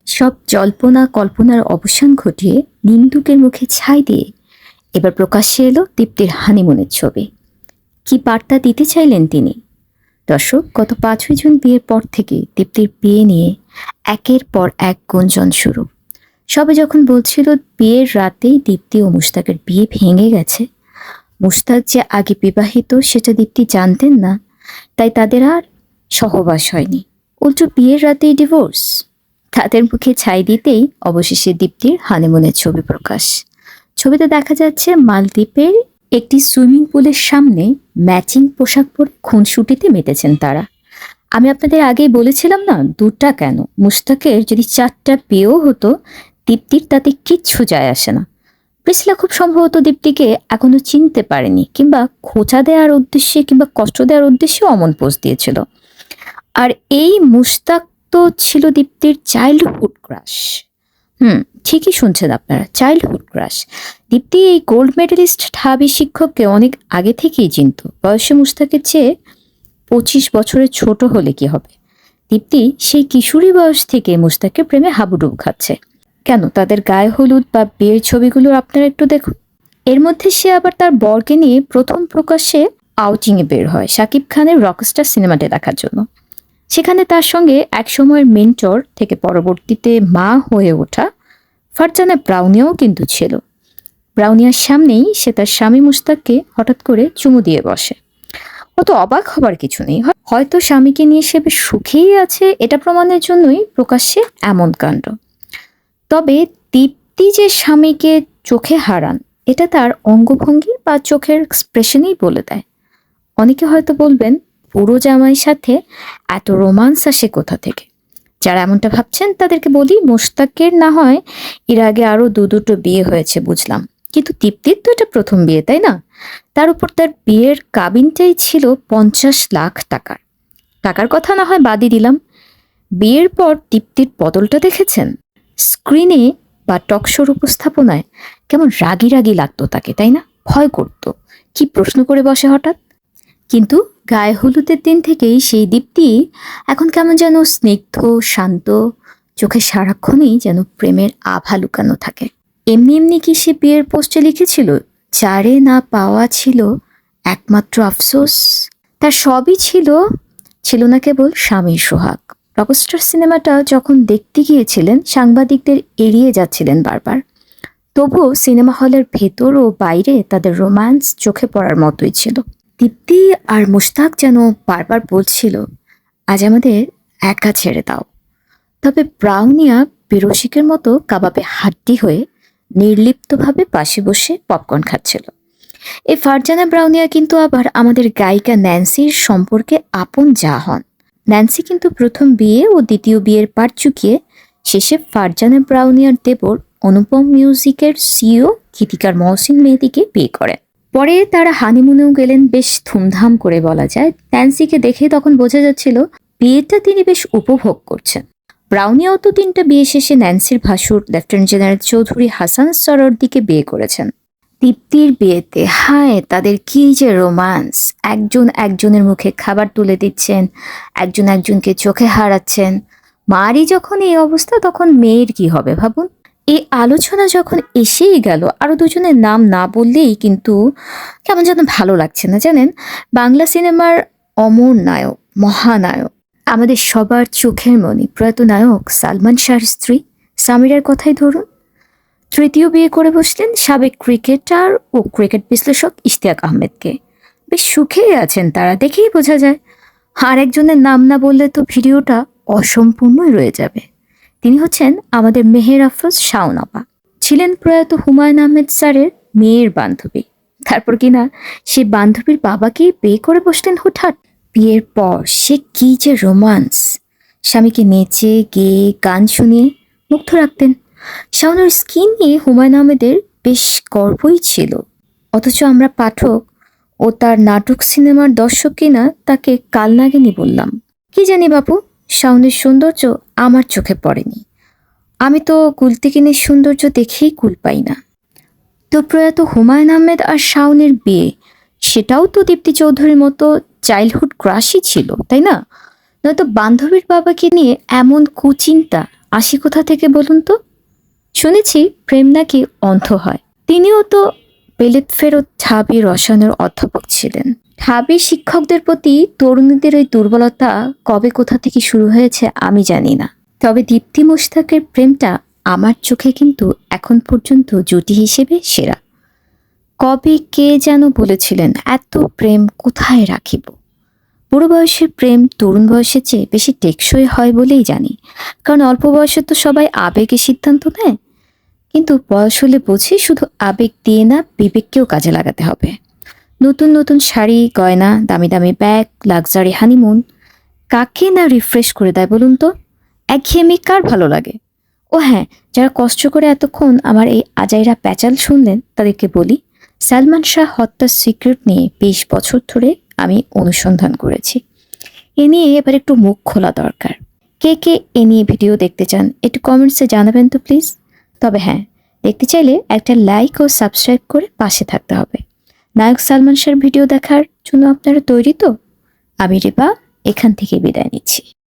সব জল্পনা কল্পনার অবসান ঘটিয়ে নিন্দুকের মুখে ছাই দিয়ে এবার প্রকাশ্যে এলো দীপ্তির হানিমুনের ছবি। কি বার্তা দিতে চাইলেন তিনি? দর্শক, গত 5ই জুন বিয়ের পর থেকে দীপ্তির বিয়ে নিয়ে একের পর এক গুঞ্জন শুরু। সবে যখন বলছিল বিয়ের রাতেই দীপ্তি ও মুশতাকের বিয়ে ভেঙে গেছে, মুশতাক যে আগে বিবাহিত সেটা দীপ্তি জানতেন না, তাই তাদের আর সহবাস হয়নি। উল্টো বিয়ের রাতেই ডিভোর্স। তাদের মুখে ছাই দিতেই অবশেষে দীপ্তির হানিমুনের ছবি প্রকাশ। ছবিতে দেখা যাচ্ছে মালদ্বীপের একটি সুইমিং পুলের সামনে ম্যাচিং পোশাক পরে খুনসুটিতে মেতেছেন তারা। আমি আপনাদের আগেই বলেছিলাম না, দুটা কেন, মুশতাকের যদি 4টা বিয়েও হতো দীপ্তির তাতে কিচ্ছু যায় আসে না। প্রিসিলা খুব সম্ভবত দীপ্তিকে এখনো চিনতে পারেনি, কিংবা খোঁচা দেওয়ার উদ্দেশ্যে কিংবা কষ্ট দেওয়ার উদ্দেশ্যে অমন পোস্ট দিয়েছিল। আর এই মুশতাক তো ছিল দীপ্তির চাইল্ডহুড ক্রাশ। ঠিকই শুনছেন আপনারা, চাইল্ডহুড ক্রাশ। দীপ্তি এই গোল্ড মেডেলিস্ট ঢাবি শিক্ষককে অনেক আগে থেকেই চিনত। বয়সে মুশতাকের চেয়ে 25 বছরের ছোট হলে কি হবে, দীপ্তি সেই কিশোরী বয়স থেকে মুশতাকের প্রেমে হাবুডুবু খাচ্ছে। কেন, তাদের গায়ে হলুদ বা বিয়ের ছবিগুলো আপনারা একটু দেখুন। এর মধ্যে সে আবার তার বরকে নিয়ে প্রথম প্রকাশ্যে আউটিংয়ে বের হয় শাকিব খানের রকস্টার সিনেমাটি দেখার জন্য। সেখানে তার সঙ্গে একসময়ের মেন্টর থেকে পরবর্তীতে মা হয়ে ওঠা ফারজানা ব্রাউনিয়াও কিন্তু ছিল। ব্রাউনিয়ার সামনেই সে তার স্বামী মুশতাককে হঠাৎ করে চুমু দিয়ে বসে। অত অবাক হবার কিছু নেই, হয়তো স্বামীকে নিয়ে সে বেশ সুখেই আছে, এটা প্রমাণের জন্যই প্রকাশ্যে এমন কাণ্ড। তবে দীপ্তি যে স্বামীকে চোখে হারান, এটা তার অঙ্গভঙ্গি বা চোখের এক্সপ্রেশনেই বলে দেয়। অনেকে হয়তো বলবেন, পুরো জামাইয়ের সাথে এত রোমান্স আসে কোথা থেকে? যারা এমনটা ভাবছেন তাদেরকে বলি, মুশতাকের না হয় এর আগে আরো দুটো বিয়ে হয়েছে বুঝলাম, কিন্তু দীপ্তির তো এটা প্রথম বিয়ে, তাই না? তার উপর তার বিয়ের কাবিনটাই ছিল 50 লাখ টাকার। টাকার কথা না হয় বাদই দিলাম, বিয়ের পর দীপ্তির বদলটা দেখেছেন? স্ক্রিনে বা টকশোর উপস্থাপনায় কেমন রাগি রাগি লাগতো তাকে, তাই না? ভয় করতো, কি প্রশ্ন করে বসে হঠাৎ। কিন্তু গায়ে হলুদের দিন থেকেই সেই দীপ্তি এখন কেমন যেন স্নিগ্ধ, শান্ত, চোখে সারাক্ষণই যেন প্রেমের আভা লুকানো থাকে। এমনি এমনি কি সে বিয়ের পোস্টে লিখেছিল, যারে না পাওয়া ছিল একমাত্র আফসোস? তার সবই ছিল না কেবল স্বামীর সোহাগ। রকস্টার সিনেমাটা যখন দেখতে গিয়েছিলেন সাংবাদিকদের এড়িয়ে যাচ্ছিলেন বারবার, তবুও সিনেমা হলের ভেতর ও বাইরে তাদের রোম্যান্স চোখে পড়ার মতোই ছিল। দীপ্তি আর মুশতাক যেন বারবার বলছিল, আজ আমাদের একা ছেড়ে দাও। তবে ব্রাউনিয়া বিরসিকের মতো কাবাবে হাড্ডি হয়ে নির্লিপ্তভাবে পাশে বসে পপকর্ন খাচ্ছিল। এই ফারজানা ব্রাউনিয়া কিন্তু আবার আমাদের গায়িকা ন্যান্সির সম্পর্কে আপন যা হন। ন্যান্সি কিন্তু প্রথম বিয়ে ও দ্বিতীয় বিয়ের পাট চুকিয়ে শেষে ফারজানা ব্রাউনিয়ার দেবর অনুপম মিউজিকের সিইও গীতিকার মহসিন মেহেদিকে বিয়ে করেন। পরে তারা হানিমুনেও গেলেন বেশ ধুমধাম করে বলা যায়। ন্যান্সিকে দেখে তখন বোঝা যাচ্ছিল বিয়েটা তিনি বেশ উপভোগ করছেন। ব্রাউনিয়াও তো 3টা বিয়ে শেষে ন্যান্সির ভাসুর লেফটেন্যান্ট জেনারেল চৌধুরী হাসান সরওয়ার্দীকে বিয়ে করেছেন। দীপ্তির বিয়েতে হায় তাদের কি যে রোমান্স! একজন একজনের মুখে খাবার তুলে দিচ্ছেন, একজন একজনকে চোখে হারাচ্ছেন। মারই যখন এই অবস্থা, তখন মেয়ের কি হবে ভাবুন। এই আলোচনা যখন এসেই গেল, আরো দুজনের নাম না বললেই কিন্তু কেমন যেন ভালো লাগছে না, জানেন? বাংলা সিনেমার অমর নায়ক, মহানায়ক, আমাদের সবার চোখের মণি প্রয়াত নায়ক সালমান শাহর স্ত্রী সামিরার কথাই ধরুন। তৃতীয় বিয়ে করে বসলেন সাবেক ক্রিকেটার ও ক্রিকেট বিশ্লেষক ইশতিয়াক আহমেদকে। বেশ সুখেই আছেন তারা, দেখেই বোঝা যায়। আর একজনের নাম না বললে তো ভিডিওটা অসম্পূর্ণই রয়ে যাবে। তিনি হচ্ছেন আমাদের মেহের আফরোজ শাওন আপা, ছিলেন প্রয়াত হুমায়ুন আহমেদ স্যারের মেয়ের বান্ধবী। তারপর কিনা সে বান্ধবীর বাবাকেই বিয়ে করে বসলেন হুটহাট। বিয়ের পর সে কি যে রোমান্স! স্বামীকে নেচে গেয়ে গান শুনিয়ে মুগ্ধ রাখতেন। শাওনের স্কিন নিয়ে হুমায়ুন আহমেদের বেশ গর্বই ছিল, অথচ আমরা পাঠক ও তার নাটক সিনেমার দর্শক কিনা তাকে কালনাগিনী বললাম। কি জানি বাপু, শাওনের সৌন্দর্য আমার চোখে পড়েনি। আমি তো গুলতিকিনের সৌন্দর্য দেখেই কুল পাই না। তো প্রয়াত হুমায়ুন আহমেদ আর শাওনের বিয়ে, সেটাও তো দীপ্তি চৌধুরীর মতো চাইল্ডহুড ক্রাশই ছিল, তাই না? নয়তো বান্ধবীর বাবাকে নিয়ে এমন কুচিন্তা আসি কোথা থেকে বলুন তো? শুনেছি প্রেম নাকি অন্ধ হয়। তিনিও তো বেলেত ফেরত ঢাবি রসায়নের অধ্যাপক ছিলেন। ঢাবির শিক্ষকদের প্রতি তরুণীদের ওই দুর্বলতা কবে কোথা থেকে শুরু হয়েছে আমি জানি না। তবে দীপ্তি মুশতাকের প্রেমটা আমার চোখে কিন্তু এখন পর্যন্ত জুটি হিসেবে সেরা। কবে কে যেন বলেছিলেন, এত প্রেম কোথায় রাখিব। বুড়ো বয়সের প্রেম তরুণ বয়সের চেয়ে বেশি টেকসই হয় বলেই জানি। কারণ অল্প বয়সে তো সবাই আবেগে সিদ্ধান্ত নেয়, কিন্তু বয়স হলে বুঝি শুধু আবেগ দিয়ে না, বিবেককেও কাজে লাগাতে হবে। নতুন নতুন শাড়ি, গয়না, দামি দামি ব্যাগ, লাক্সারি হানিমুন কাকে না রিফ্রেশ করে দেয় বলুন তো? একঘেয়েমি কার ভালো লাগে? ও হ্যাঁ, যারা কষ্ট করে এতক্ষণ আমার এই আজাইরা প্যাচাল শুনলেন তাদেরকে বলি, সালমান শাহ হত্যার সিক্রেট নিয়ে 20 বছর ধরে আমি অনুসন্ধান করেছি। এ নিয়ে এবার একটু মুখ খোলা দরকার। কে কে এ নিয়ে ভিডিও দেখতে চান একটু কমেন্টসে জানাবেন তো প্লিজ। তবে হ্যাঁ, দেখতে চাইলে একটা লাইক ও সাবস্ক্রাইব করে পাশে থাকতে হবে। নায়ক সালমান শাহর ভিডিও দেখার জন্য আপনারা তৈরি তো? আমি রেবা এখান থেকে বিদায় নিচ্ছি।